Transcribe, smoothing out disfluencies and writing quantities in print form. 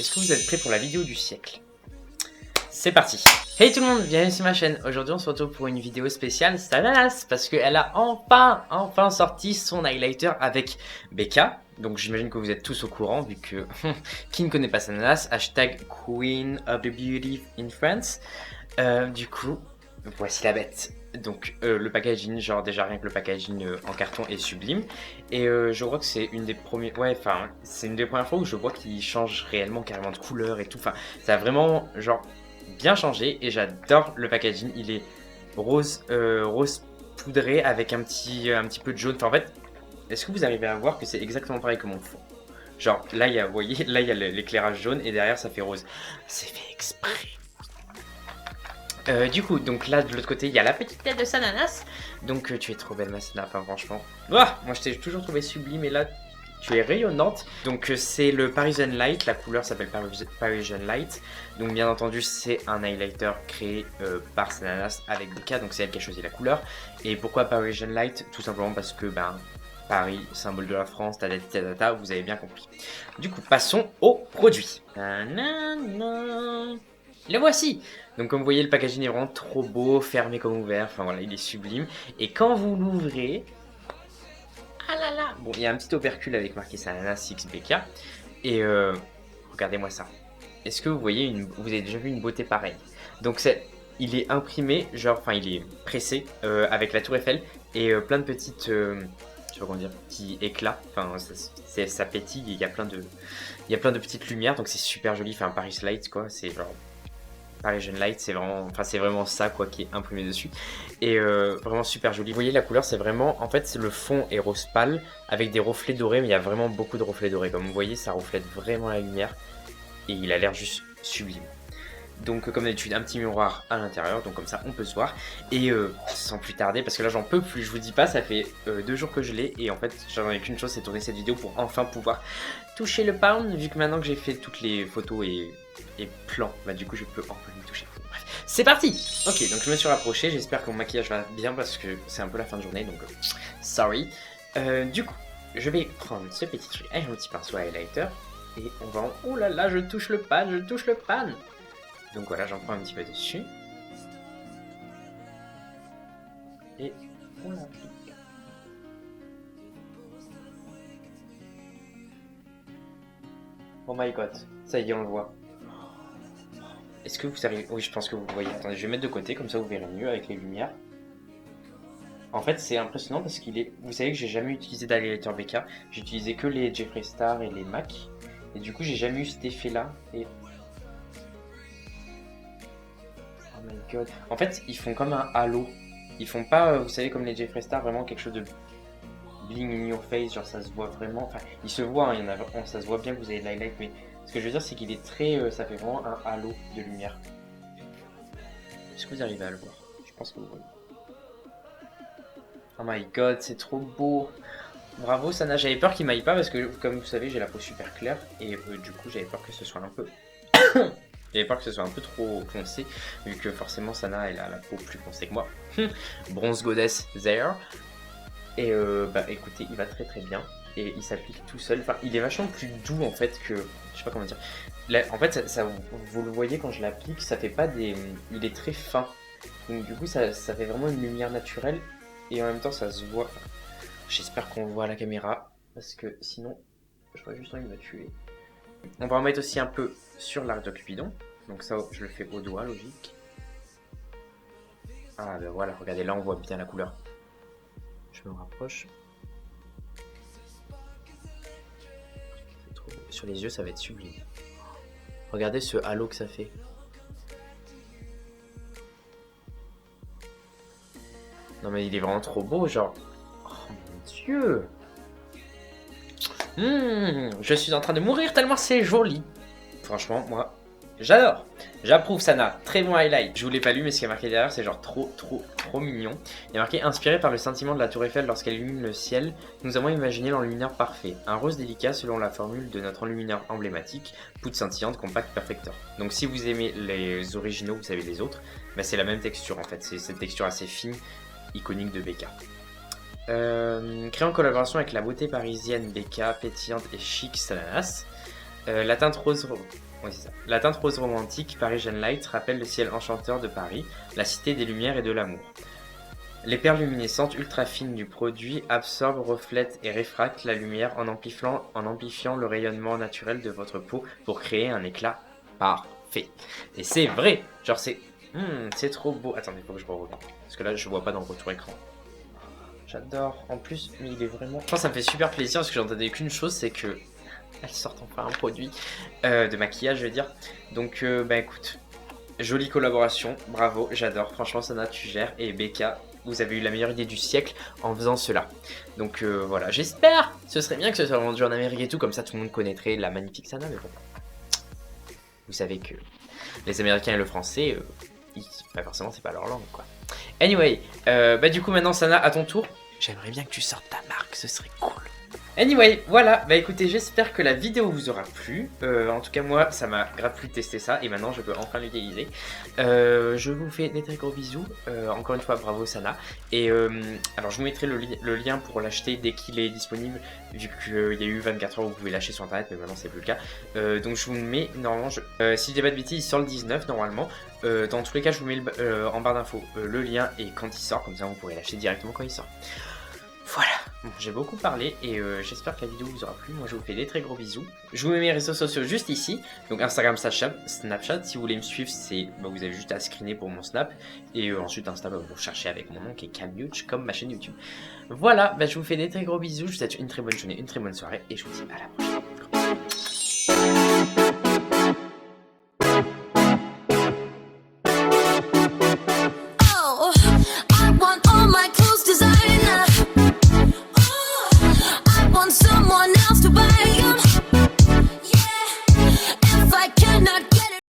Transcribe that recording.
Est-ce que vous êtes prêts pour la vidéo du siècle? C'est parti. Hey tout le monde, bienvenue sur ma chaîne. Aujourd'hui on se retrouve pour une vidéo spéciale Sananas parce qu'elle a enfin sorti son highlighter avec Becca. Donc j'imagine que vous êtes tous au courant vu que qui ne connaît pas Sananas, hashtag Queen of the Beauty in France. Du coup, voici la bête. Donc le packaging, genre déjà rien que le packaging en carton est sublime. Et je crois que c'est une des premières, ouais, enfin c'est une des premières fois où je vois qu'il change réellement carrément de couleur et tout. Enfin, ça a vraiment genre bien changé et j'adore le packaging. Il est rose, rose poudré avec un petit peu de jaune. Enfin en fait, est-ce que vous arrivez à voir que c'est exactement pareil que mon fond? Genre là il y a, vous voyez, là il y a l'éclairage jaune et derrière ça fait rose. C'est fait exprès. Du coup, donc là de l'autre côté, il y a la petite tête de Sananas. Donc tu es trop belle, ma Sana, enfin, franchement. Ouah, moi je t'ai toujours trouvé sublime et là tu es rayonnante. Donc c'est le Parisian Light, la couleur s'appelle Parisian Light. Donc bien entendu, c'est un highlighter créé par Sananas avec Becca, donc c'est elle qui a choisi la couleur. Et pourquoi Parisian Light? Tout simplement parce que ben Paris, symbole de la France, tata, vous avez bien compris. Du coup, passons au produit. Le voici. Donc comme vous voyez, le packaging est vraiment trop beau, fermé comme ouvert, enfin voilà, il est sublime. Et quand vous l'ouvrez, ah là là, bon, il y a un petit opercule avec marqué Sananas XBK. Et regardez-moi ça. Est-ce que vous voyez, vous avez déjà vu une beauté pareille? Donc il est imprimé, genre, enfin il est pressé avec la tour Eiffel et plein de petites, je sais pas comment dire, petits éclats. Enfin ça pétille, il y a plein de petites lumières, donc c'est super joli. Enfin Paris Light quoi, c'est genre Parisian Light, c'est vraiment ça quoi qui est imprimé dessus et vraiment super joli. Vous voyez la couleur, c'est vraiment, en fait le fond est rose pâle avec des reflets dorés, mais il y a vraiment beaucoup de reflets dorés. Comme vous voyez, ça reflète vraiment la lumière et il a l'air juste sublime. Donc comme d'habitude, un petit miroir à l'intérieur, donc comme ça on peut se voir. Et sans plus tarder, parce que là j'en peux plus, je vous dis pas, ça fait 2 jours que je l'ai. Et en fait j'en ai qu'une chose, c'est tourner cette vidéo pour enfin pouvoir toucher le pound. Vu que maintenant que j'ai fait toutes les photos et plans, bah du coup je peux enfin lui toucher. Bref, c'est parti. Ok, donc je me suis rapproché, j'espère que mon maquillage va bien parce que c'est un peu la fin de journée, donc sorry. Du coup, je vais prendre ce petit truc avec un petit pinceau highlighter. Et on va en... Oh là là, je touche le pan, je touche le pan. Donc voilà, j'en prends un petit peu dessus. Et on l'applique. Oh my god, ça y est, on le voit. Est-ce que vous arrivez... Oui, je pense que vous le voyez. Attendez, je vais mettre de côté, comme ça vous verrez mieux avec les lumières. En fait, c'est impressionnant parce qu'il est... Vous savez que j'ai jamais utilisé d'highlighter Becca. J'ai utilisé que les Jeffree Star et les MAC. Et du coup, j'ai jamais eu cet effet-là. Et... Oh my god. En fait, ils font comme un halo. Ils font pas, vous savez, comme les Jeffree Star, vraiment quelque chose de bling in your face, genre ça se voit vraiment. Enfin, il se voit, hein, ça se voit bien que vous avez de l'highlight, mais ce que je veux dire, c'est qu'il est très. Ça fait vraiment un halo de lumière. Est-ce que vous arrivez à le voir? Je pense que vous voyez. Oh my god, c'est trop beau! Bravo Sana, j'avais peur qu'il m'aille pas parce que, comme vous savez, j'ai la peau super claire et du coup, j'avais peur que ce soit un peu. J'avais peur que ce soit un peu trop foncé, vu que forcément Sana elle a la peau plus foncée que moi. Bronze goddess there. Et bah écoutez, il va très très bien. Et il s'applique tout seul. Enfin, il est vachement plus doux en fait que. Je sais pas comment dire. Là, en fait, vous le voyez quand je l'applique, ça fait pas des. Il est très fin. Donc du coup, ça fait vraiment une lumière naturelle. Et en même temps, ça se voit. Enfin, j'espère qu'on le voit à la caméra. Parce que sinon, j'aurais juste envie de me tuer. On va en mettre aussi un peu sur l'arc de Cupidon. Donc ça, je le fais au doigt, logique. Ah ben voilà, regardez, là on voit bien la couleur. Je me rapproche. Sur les yeux, ça va être sublime. Regardez ce halo que ça fait. Non mais il est vraiment trop beau, genre. Oh mon dieu. Je suis en train de mourir tellement c'est joli. Franchement, moi, j'adore. J'approuve Sana. Très bon highlight. Je vous l'ai pas lu, mais ce qui est marqué derrière, c'est genre trop mignon. Il est marqué inspiré par le sentiment de la tour Eiffel lorsqu'elle illumine le ciel. Nous avons imaginé l'enlumineur parfait. Un rose délicat selon la formule de notre enlumineur emblématique. Poudre scintillante compact perfector. Donc si vous aimez les originaux, vous savez les autres, bah, c'est la même texture en fait. C'est cette texture assez fine, iconique de Becca. Créé en collaboration avec la beauté parisienne Becca, pétillante et chic Sananas. La teinte rose Oui, c'est ça. La teinte rose romantique Parisian Light rappelle le ciel enchanteur de Paris, la cité des lumières et de l'amour. Les perles luminescentes ultra fines du produit absorbent, reflètent et réfractent la lumière en amplifiant le rayonnement naturel de votre peau pour créer un éclat parfait. Et c'est vrai, genre c'est trop beau. Attendez, faut que je regarde. Parce que là, je vois pas dans le retour écran. J'adore. En plus, mais il est vraiment... Je pense que ça me fait super plaisir parce que j'entendais qu'une chose, c'est que elles sortent enfin un produit de maquillage, je veux dire. Donc, bah écoute, jolie collaboration, bravo, j'adore. Franchement, Sana, tu gères. Et Becca, vous avez eu la meilleure idée du siècle en faisant cela. Donc voilà, j'espère. Ce serait bien que ce soit vendu en Amérique et tout, comme ça tout le monde connaîtrait la magnifique Sana, mais bon. Vous savez que les Américains et le français, bah forcément, c'est pas leur langue, quoi. Anyway, bah du coup, maintenant, Sana, à ton tour. J'aimerais bien que tu sortes ta marque, ce serait cool. Anyway, voilà, bah écoutez, j'espère que la vidéo vous aura plu. En tout cas, moi, ça m'a grave plu de tester ça et maintenant je peux enfin l'utiliser. Je vous fais des très gros bisous. Encore une fois, bravo Sana. Et alors, je vous mettrai le lien pour l'acheter dès qu'il est disponible, vu qu'il y a eu 24 heures où vous pouvez l'acheter sur internet, mais maintenant c'est plus le cas. Donc, je vous le mets normalement, si je dis pas de bêtises, il sort le 19 normalement. Dans tous les cas, je vous mets en barre d'infos le lien et quand il sort, comme ça vous pourrez l'acheter directement quand il sort. Voilà, bon, j'ai beaucoup parlé et j'espère que la vidéo vous aura plu. Moi je vous fais des très gros bisous. Je vous mets mes réseaux sociaux juste ici. Donc Instagram, Snapchat. Si vous voulez me suivre, vous avez juste à screener pour mon Snap. Et ensuite Insta, vous cherchez avec mon nom qui est Camhuge comme ma chaîne YouTube. Voilà, je vous fais des très gros bisous. Je vous souhaite une très bonne journée, une très bonne soirée et je vous dis à la prochaine.